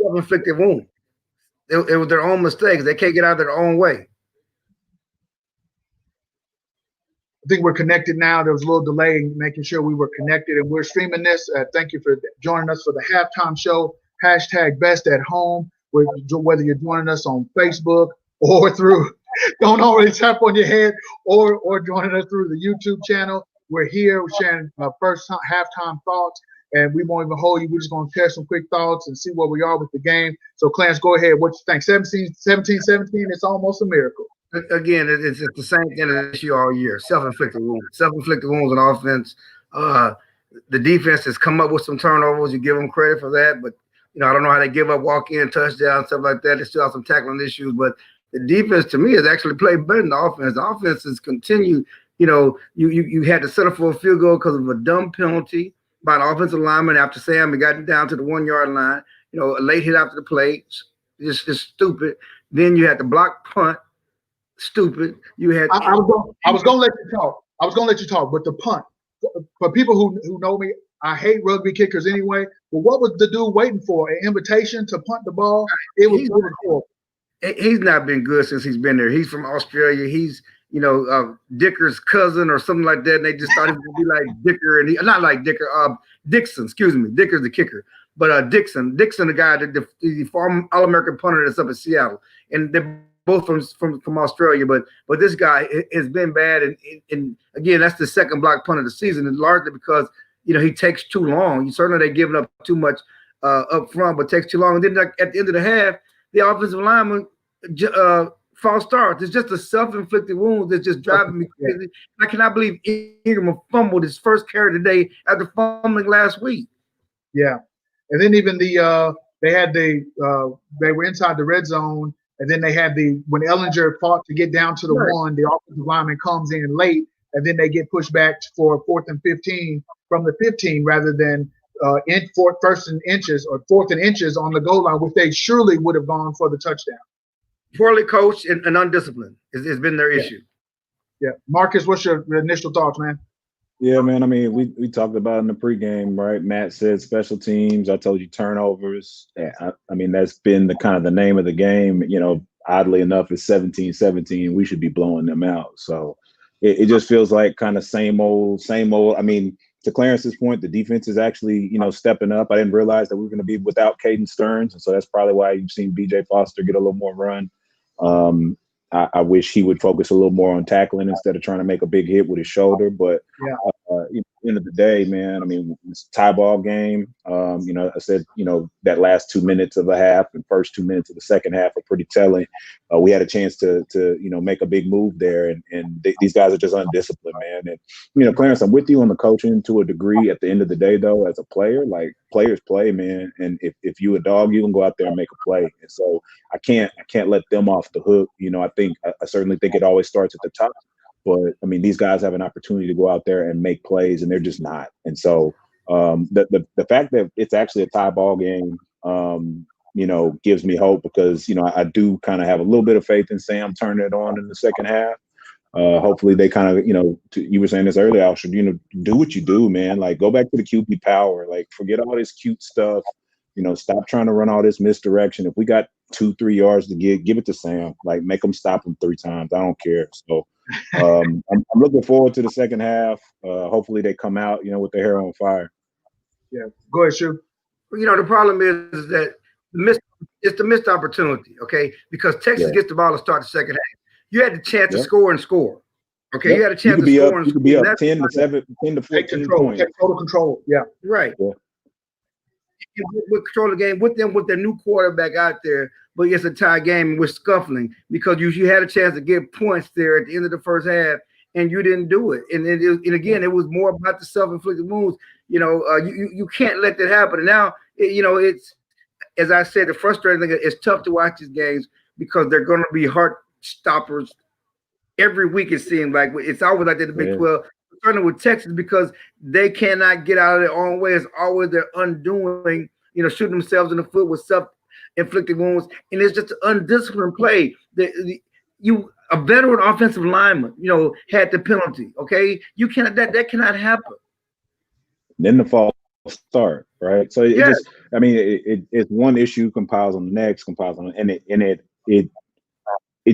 self-inflicted wound. It was their own mistakes. They can't get out of their own way. I think we're connected now. There was a little delay in making sure we were connected, and we're streaming this. Thank you for joining us for the halftime show. Hashtag best at home. Whether you're joining us on Facebook or through, don't already tap on your head, or joining us through the YouTube channel. We're here. We're sharing first halftime thoughts, and we won't even hold you. We're just going to share some quick thoughts and see where we are with the game. So, Clarence, go ahead. What you think? 17-17. It's almost a miracle. Again, it's the same thing as you all year. Self-inflicted wounds. Self-inflicted wounds on offense. The defense has come up with some turnovers. You give them credit for that, but I don't know how they give up walk-in touchdowns, stuff like that. They still have some tackling issues, but the defense to me has actually played better than the offense. The offense has continued. You had to settle for a field goal because of a dumb penalty by an offensive lineman after Sam had gotten down to the 1 yard line. A late hit after the play, just stupid. Then you had the block punt. Stupid. You had. I was gonna let you talk. But the punt, for people who know me, I hate rugby kickers anyway. But what was the dude waiting for? An invitation to punt the ball? It was horrible. He's not been good since he's been there. He's from Australia. He's Dicker's cousin or something like that. And they just thought he was gonna be like Dicker, and not like Dicker. Dixon. Excuse me. Dicker's the kicker, but Dixon, the guy, the former All-American punter that's up in Seattle, and they're both from Australia, but this guy has been bad, and again, that's the second block punt of the season, and largely because he takes too long. Certainly they're giving up too much up front, but takes too long. And then at the end of the half, the offensive lineman false starts. It's just a self-inflicted wound that's just driving me crazy. I cannot believe Ingram fumbled his first carry today after fumbling last week. Yeah, and then even they were inside the red zone. And then they had when Ellinger fought to get down to the one, the offensive lineman comes in late, and then they get pushed back for 4th and 15 from the 15 rather than fourth and inches on the goal line, which they surely would have gone for the touchdown. Poorly coached and undisciplined has been their issue. Yeah. Marcus, what's your initial thoughts, man? Yeah, man. I mean, we talked about in the pregame, right? Matt said special teams. I told you turnovers. I mean, that's been the name of the game. Oddly enough, it's 17-17. We should be blowing them out. So it just feels like kind of same old. I mean, to Clarence's point, the defense is actually, stepping up. I didn't realize that we were going to be without Caden Stearns. And so that's probably why you've seen BJ Foster get a little more run. I wish he would focus a little more on tackling instead of trying to make a big hit with his shoulder. But at the end of the day, man, I mean, it's a tie ball game. I said, that last 2 minutes of a half and first 2 minutes of the second half are pretty telling. We had a chance to make a big move there, and these guys are just undisciplined, man. And Clarence, I'm with you on the coaching to a degree. At the end of the day, though, as a player, like players play, man. And if you a dog, you can go out there and make a play. And so I can't let them off the hook. I certainly think it always starts at the top. But I mean, these guys have an opportunity to go out there and make plays, and they're just not. And so the fact that it's actually a tie ball game, gives me hope because I do kind of have a little bit of faith in Sam turning it on in the second half. Hopefully they kind of, you were saying this earlier, Al, should do what you do, man. Like go back to the QB power. Like forget all this cute stuff. Stop trying to run all this misdirection. If we got 2-3 yards to give it to Sam. Like make them stop him 3 times. I don't care. So I'm looking forward to the second half. Hopefully they come out, with their hair on fire. Yeah, go ahead, Shu. The problem is that it's the missed opportunity, okay? Because Texas gets the ball to start the second half. You had the chance to score and score. Okay, you had a chance to score and score. You could be up 10 to 14 points. Take total control. Yeah. Right. Yeah. With control of the game with their new quarterback out there, but it's a tie game and we're scuffling because you had a chance to get points there at the end of the first half and you didn't do it. And again, it was more about the self-inflicted wounds. You can't let that happen. And now, it's, as I said, the frustrating thing is it's tough to watch these games because they're going to be heart stoppers every week. It seems like it's always like that in the Big 12. Certainly with Texas because they cannot get out of their own way. It's always their undoing, shooting themselves in the foot with self-inflicted wounds. And it's just an undisciplined play. A veteran offensive lineman, had the penalty. Okay. You cannot that cannot happen. Then the false start. right? So it Yeah, just, I mean, it's one issue compiles on the next, compiles on, and it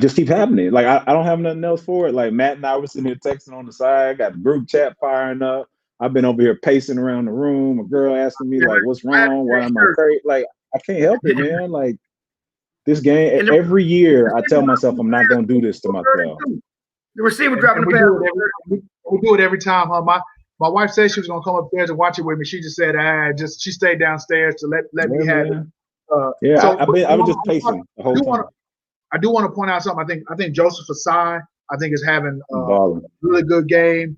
just keeps happening. Like I don't have nothing else for it. Like Matt and I were sitting here texting on the side, got the group chat firing up. I've been over here pacing around the room. A girl asking me like, "What's wrong? Why am I crazy?" Like I can't help it, man. Like this game, and the every year I tell receiver myself I'm not gonna do this to dropping myself. the pass. The receiver And dropping the we pass. do it we do it every time, huh? My wife said she was gonna come upstairs and watch it with me. She just said, she stayed downstairs to let me have it. Yeah, So I was just pacing the whole time. I do want to point out something. I think Joseph Asai, is having a Balling. really good game,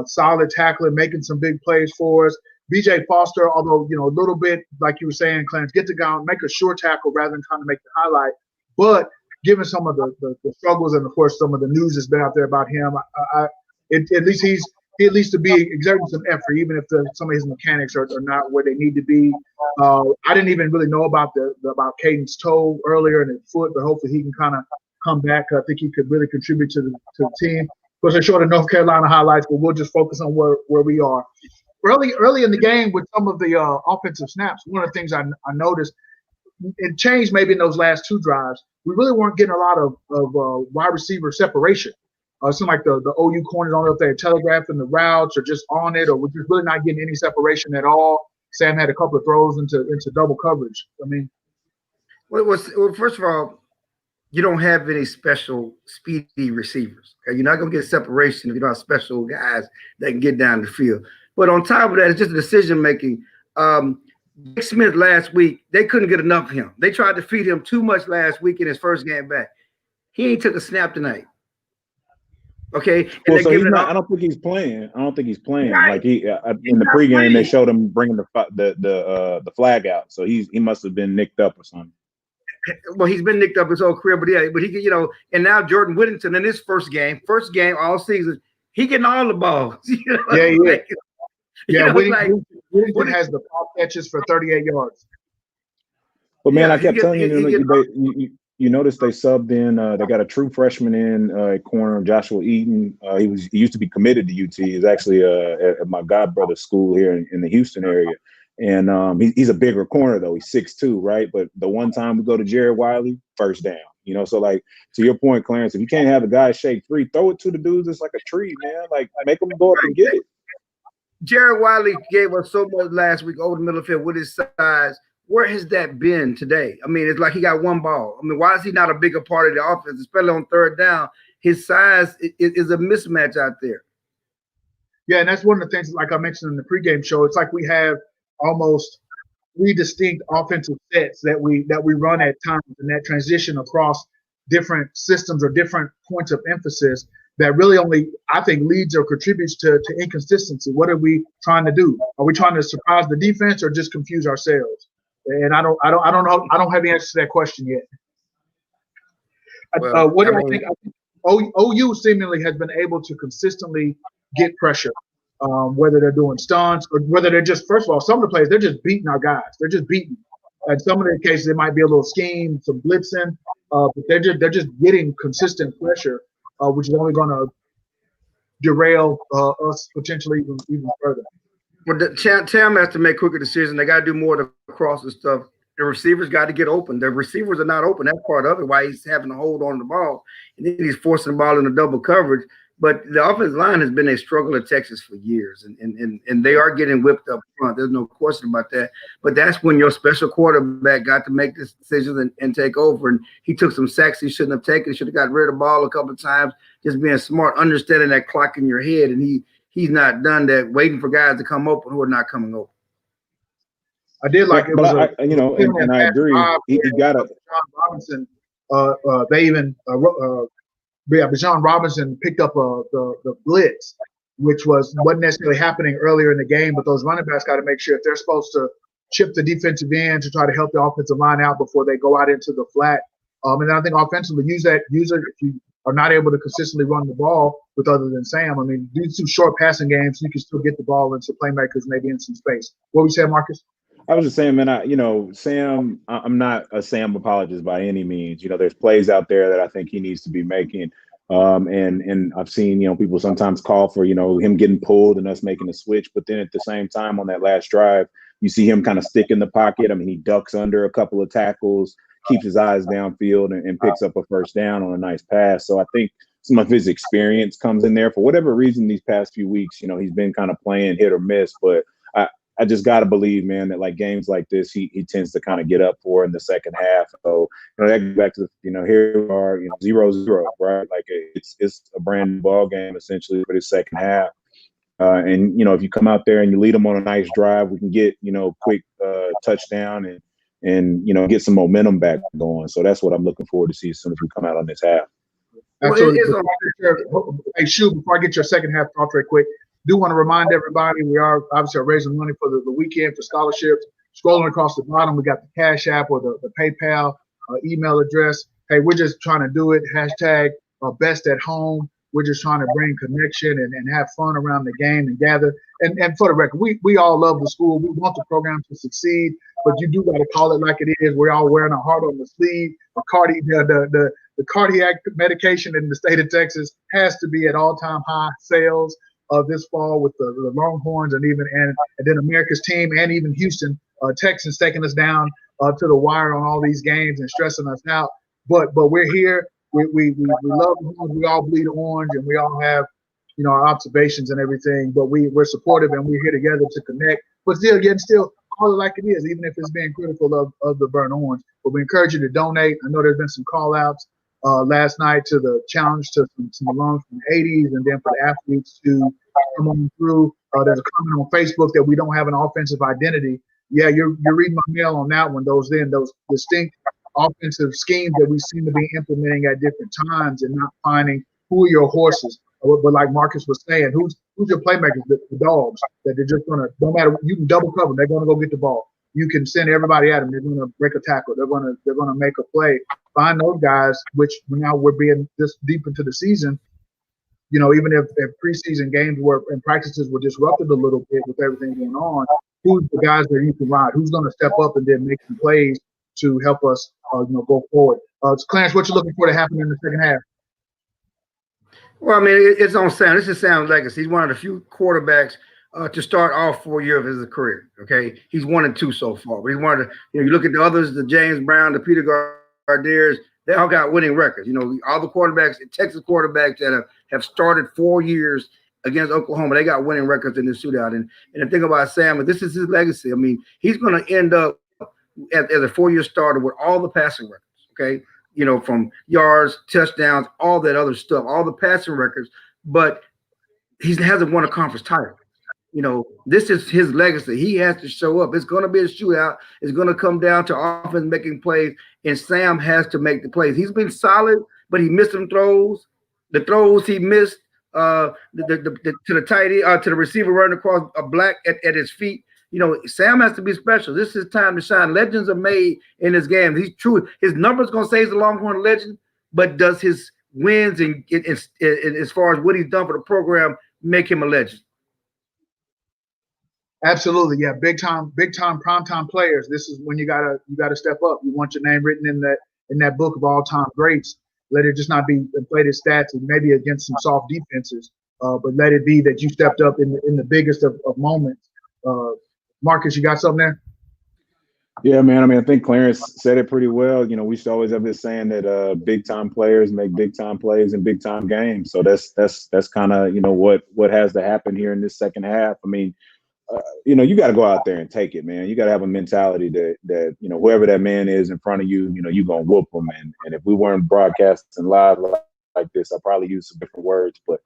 solid tackler, making some big plays for us. BJ Foster, although a little bit like you were saying, Clarence, get the guy, make a short tackle rather than trying to make the highlight. But given some of the struggles and of course some of the news that's been out there about him, at least he at least to be exerting some effort, even if some of his mechanics are not where they need to be. I didn't even really know about about Caden's toe earlier in his foot, but hopefully he can kind of come back. I think he could really contribute to the team. Of course, they're short of North Carolina highlights, but we'll just focus on where we are. Early in the game with some of the offensive snaps, one of the things I noticed, it changed maybe in those last two drives. We really weren't getting a lot of wide receiver separation. It seemed like the OU corners, I don't know if they're telegraphing the routes or just on it, or we're just really not getting any separation at all. Sam had a couple of throws into double coverage. I mean, well, first of all, you don't have any special speedy receivers. Okay? You're not going to get separation if you don't have special guys that can get down the field. But on top of that, it's just decision making. Nick Smith last week, they couldn't get enough of him. They tried to feed him too much last week in his first game back. He ain't took a snap tonight. Okay. And well, so he's not. I don't think he's playing. Right. Like in the pregame, they showed him bringing the flag out. So he must have been nicked up or something. Well, he's been nicked up his whole career, but he and now Jordan Whittington in his first game all season, he getting all the balls. Whittington has the pop catches for 38 yards. But man, I kept telling you notice they subbed in. They got a true freshman in corner, Joshua Eaton. He used to be committed to UT. He's actually at my godbrother's school here in the Houston area, and he's a bigger corner though. He's 6'2", right? But the one time we go to Jared Wiley, first down. So like to your point, Clarence, if you can't have a guy shake free, throw it to the dudes. It's like a tree, man. Like make them go up and get it. Jared Wiley gave us so much last week over the middle of the field with his size. Where has that been today? I mean, it's like he got one ball. I mean, why is he not a bigger part of the offense, especially on third down? His size is a mismatch out there. Yeah, and that's one of the things, like I mentioned in the pregame show, it's like we have almost three distinct offensive sets that we run at times, and that transition across different systems or different points of emphasis that really only, I think, leads or contributes to inconsistency. What are we trying to do? Are we trying to surprise the defense or just confuse ourselves? And I don't know. I don't have the answer to that question yet. Well, what do I think? I think OU seemingly has been able to consistently get pressure, whether they're doing stunts or whether they're just, first of all, some of the plays, they're just beating our guys. They're just beating. In some of the cases, it might be a little scheme, some blitzing, but they're just getting consistent pressure, which is only going to derail us potentially even further. Well, Tam has to make quicker decisions. They got to do more to cross the stuff. The receivers got to get open. The receivers are not open. That's part of it, why he's having to hold on to the ball. And then he's forcing the ball into double coverage. But the offensive line has been a struggle at Texas for years. And they are getting whipped up front. There's no question about that. But that's when your special quarterback got to make this decision and take over. And he took some sacks he shouldn't have taken. He should have got rid of the ball a couple of times, just being smart, understanding that clock in your head. And he's not done that, waiting for guys to come open who are not coming open. I did like it. But and I agree. He got it. John Robinson. Bijan Robinson picked up the blitz, which wasn't necessarily happening earlier in the game. But those running backs got to make sure if they're supposed to chip the defensive end to try to help the offensive line out before they go out into the flat. And I think offensively, use it if you are not able to consistently run the ball with other than Sam. I mean, do some short passing games, you can still get the ball into playmakers maybe in some space. What were you saying, Marcus? I was just saying, man, Sam, I'm not a Sam apologist by any means. There's plays out there that I think he needs to be making. And I've seen, people sometimes call for, him getting pulled and us making a switch. But then at the same time on that last drive, You see him kind of stick in the pocket. I mean, he ducks under a couple of tackles, keeps his eyes downfield, and picks up a first down on a nice pass. So I think some of his experience comes in there. For whatever reason, these past few weeks, he's been kind of playing hit or miss. But I just got to believe, man, that like games like this, he tends to kind of get up for in the second half. So, that goes back to, here we are, 0-0, right? Like it's a brand new ball game essentially for the second half. And, if you come out there and you lead them on a nice drive, we can get, quick touchdown and get some momentum back going. So that's what I'm looking forward to see as soon as we come out on this half. Absolutely. Hey, Shu, before I get your second half talk right quick, do want to remind everybody we are obviously raising money for the weekend for scholarships. Scrolling across the bottom, we got the Cash App or the PayPal email address. Hey, we're just trying to do it. Hashtag best at home. We're just trying to bring connection and have fun around the game and gather. And for the record, we all love the school. We want the program to succeed, but you do got to call it like it is. We're all wearing our heart on the sleeve. The cardiac medication in the state of Texas has to be at all-time high sales this fall with the Longhorns and then America's team and even Houston Texans taking us down to the wire on all these games and stressing us out. But we're here. We love the Horns. We all bleed orange and we all have our observations and everything. But we're supportive and we're here together to connect. But still call it like it is, even if it's being critical of the burnt orange. But we encourage you to donate. I know there's been some call outs last night to the challenge to some alums from the 80s, and then for the athletes to come on through. There's a comment on Facebook that we don't have an offensive identity. Yeah, you're reading my mail on that one. Those distinct offensive schemes that we seem to be implementing at different times and not finding who are your horses. But like Marcus was saying, who's your playmakers? The dogs that they're just gonna, no matter, you can double cover, they're gonna go get the ball. You can send everybody at them. They're gonna break a tackle. They're gonna make a play. Find those guys, which now we're being this deep into the season. Even if preseason games and practices were disrupted a little bit with everything going on, who's the guys that you can ride? Who's going to step up and then make some plays to help us, go forward? Clarence, what you looking for to happen in the second half? Well, I mean, it's on Sam. This is Sam's legacy. He's one of the few quarterbacks to start all 4 years of his career. Okay, he's 1-2 so far. But he's one of the. You look at the others, the James Brown, the Peter Gardeers. They all got winning records. All the quarterbacks, Texas quarterbacks that have started 4 years against Oklahoma, they got winning records in this shootout. And the thing about Sam is this is his legacy. I mean, he's going to end up as a 4-year starter with all the passing records. Okay, from yards, touchdowns, all that other stuff, all the passing records. But he hasn't won a conference title. This is his legacy. He has to show up. It's going to be a shootout. It's going to come down to offense making plays, and Sam has to make the plays. He's been solid, but he missed some throws. The throws he missed to the tight end, to the receiver running across a black at his feet. Sam has to be special. This is time to shine. Legends are made in this game. He's true. His number's going to say he's a Longhorn legend, but does his wins and as far as what he's done for the program make him a legend? Absolutely, yeah. Big time, primetime players. This is when you gotta step up. You want your name written in that book of all time greats. Let it just not be inflated stats and maybe against some soft defenses, but let it be that you stepped up in the biggest of moments. Marcus, you got something there? Yeah, man. I mean, I think Clarence said it pretty well. We used to always have this saying that big time players make big time plays in big time games. So that's kind of what has to happen here in this second half. I mean. You got to go out there and take it, man. You got to have a mentality that whoever that man is in front of you, you're going to whoop them. And if we weren't broadcasting live like this, I'd probably use some different words. But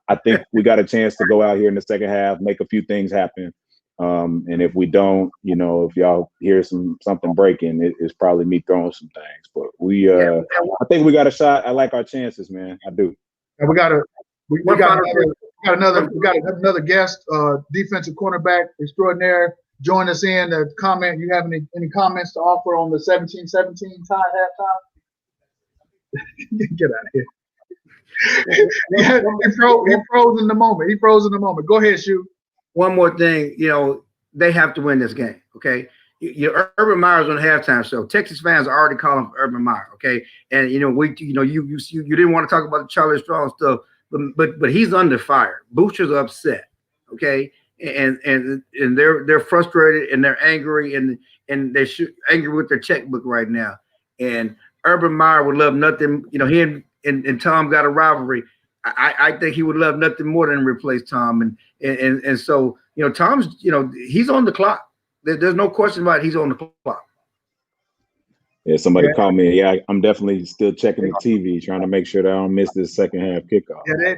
I think we got a chance to go out here in the second half, make a few things happen. And if we don't, if y'all hear something breaking, it's probably me throwing some things. But I think we got a shot. I like our chances, man. I do. And we got another guest, defensive cornerback extraordinaire. Join us in the comment. You have any comments to offer on the 17-17 tie halftime? Get out of here. He froze in the moment. Go ahead, Shu. One more thing, they have to win this game. Okay. Urban Meyer's on the halftime show. Texas fans are already calling for Urban Meyer. Okay. And you didn't want to talk about the Charlie Strong stuff. But he's under fire. Boucher's upset, okay? and they're frustrated and they're angry and they're angry with their checkbook right now. And Urban Meyer would love nothing. You know, he and Tom got a rivalry. I think he would love nothing more than replace Tom. And so, you know, Tom's, you know, he's on the clock. There's no question about it. He's on the clock. Yeah, somebody called me. Yeah, I'm definitely still checking the TV, trying to make sure that I don't miss this second half kickoff. Yeah,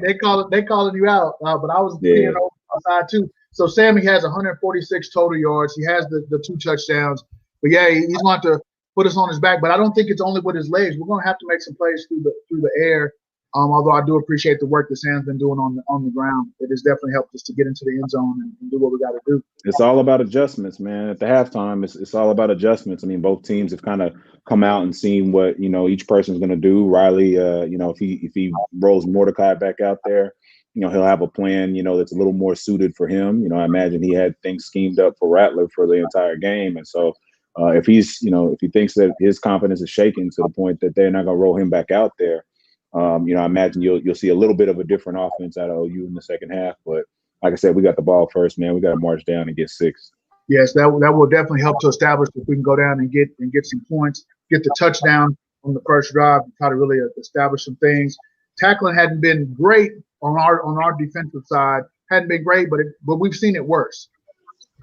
they calling you out, but I was being outside too. So Sammy has 146 total yards. He has the 2 touchdowns. But yeah, he's going to put us on his back. But I don't think it's only with his legs. We're going to have to make some plays through the air. Although I do appreciate the work that Sam's been doing on the ground. It has definitely helped us to get into the end zone and do what we got to do. It's all about adjustments, man. At the halftime, it's all about adjustments. I mean, both teams have kind of come out and seen what, you know, each person's going to do. Riley, you know, if he rolls Mordecai back out there, you know, he'll have a plan, you know, that's a little more suited for him. You know, I imagine he had things schemed up for Rattler for the entire game. And so if he's, you know, if he thinks that his confidence is shaken to the point that they're not going to roll him back out there, you know, I imagine you'll see a little bit of a different offense out of OU in the second half. But like I said, we got the ball first, man. We got to march down and get 6. Yes, that will definitely help to establish if we can go down and get some points, get the touchdown on the first drive, try to really establish some things. Tackling hadn't been great on our defensive side, hadn't been great, but we've seen it worse.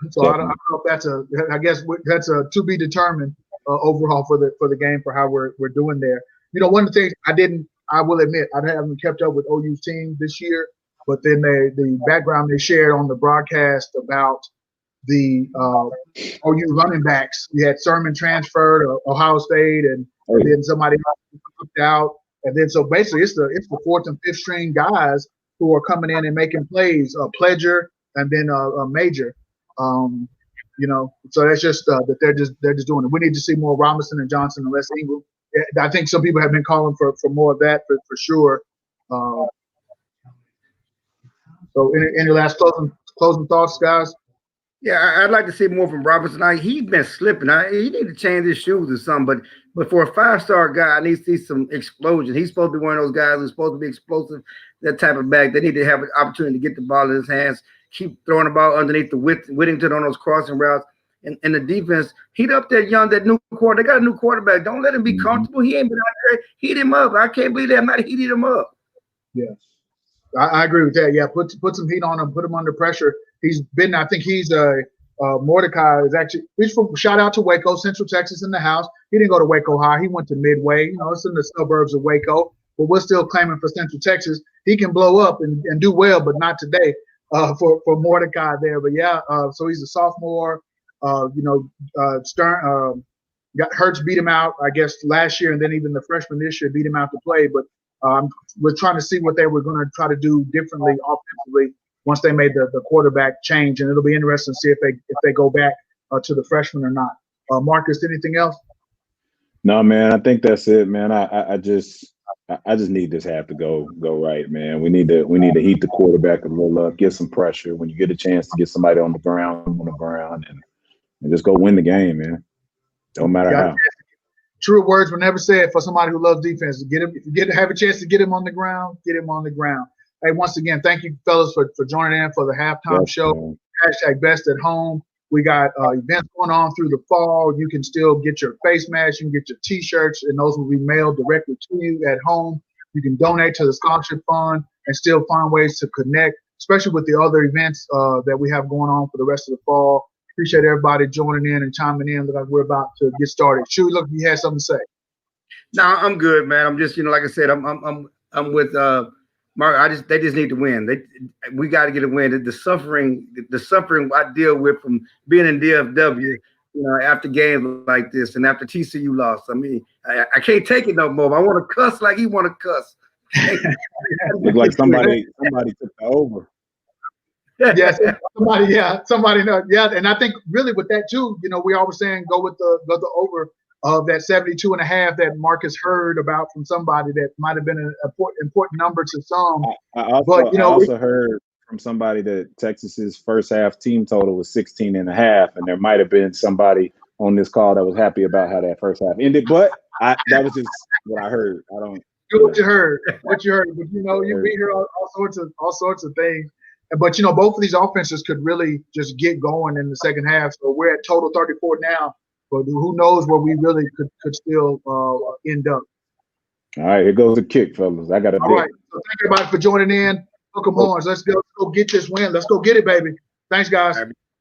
So I don't know if I guess that's a to be determined overall for the game for how we're doing there. You know, one of the things I will admit, I haven't kept up with OU's team this year, but then the background they shared on the broadcast about the OU running backs. We had Sermon transferred to Ohio State, and then somebody else out, and then so basically it's the 4th and 5th string guys who are coming in and making plays. Pledger and then Major. You know, so that's just that they're just doing it. We need to see more Robinson and Johnson and less Ingram. I think some people have been calling for more of that for sure. So any last closing thoughts, guys? Yeah, I'd like to see more from Robinson. He's been slipping. He need to change his shoes or something. But for a 5-star guy, I need to see some explosion. He's supposed to be one of those guys who's supposed to be explosive, that type of back. They need to have an opportunity to get the ball in his hands, keep throwing the ball underneath the Whittington on those crossing routes. And the defense, heat up that new quarter. They got a new quarterback. Don't let him be comfortable. He ain't been out there. Heat him up. I can't believe they have not heated him up. Yes. I agree with that. Yeah, put some heat on him, put him under pressure. He's been, I think he's Mordecai is actually, he's from, shout out to Waco, Central Texas in the house. He didn't go to Waco High. He went to Midway. You know, it's in the suburbs of Waco, but we're still claiming for Central Texas. He can blow up and do well, but not today for Mordecai there. But yeah, so he's a sophomore. Stern got Hurts beat him out, I guess, last year, and then even the freshman this year beat him out to play. But we're trying to see what they were going to try to do differently offensively once they made the quarterback change, and it'll be interesting to see if they go back to the freshman or not. Marcus, anything else? No, man. I think that's it, man. I just need this half to go right, man. We need to heat the quarterback a little up, get some pressure. When you get a chance to get somebody on the ground, and just go win the game, man. Don't matter how. True words were never said for somebody who loves defense. Have a chance to get him on the ground, get him on the ground. Hey, once again, thank you, fellas, for joining in for the halftime show. Man. #Best at Home. We got events going on through the fall. You can still get your face masks, you can get your T-shirts, and those will be mailed directly to you at home. You can donate to the scholarship fund and still find ways to connect, especially with the other events that we have going on for the rest of the fall. Appreciate everybody joining in and chiming in. Like we're about to get started. Chewy, look, you had something to say. No, I'm good, man. I'm just, like I said, I'm with Mark. They just need to win. We got to get a win. The suffering I deal with from being in DFW, after games like this and after TCU lost. I mean, I can't take it no more. I want to cuss like he want to cuss. Look like somebody took the over. Yes, somebody knows. Yeah, and I think really with that too, we always saying go with the over of that 72.5 that Marcus heard about from somebody that might have been an important number to some. I also heard from somebody that Texas's first half team total was 16.5, and there might have been somebody on this call that was happy about how that first half ended. But that was just what I heard. I don't. What you heard, but we hear all sorts of things. But both of these offenses could really just get going in the second half. So we're at total 34 now, but who knows where we really could still end up. All right, here goes the kick, fellas. I got a All right. So thank everybody for joining in. Welcome Horns. Let's go get this win. Let's go get it, baby. Thanks, guys.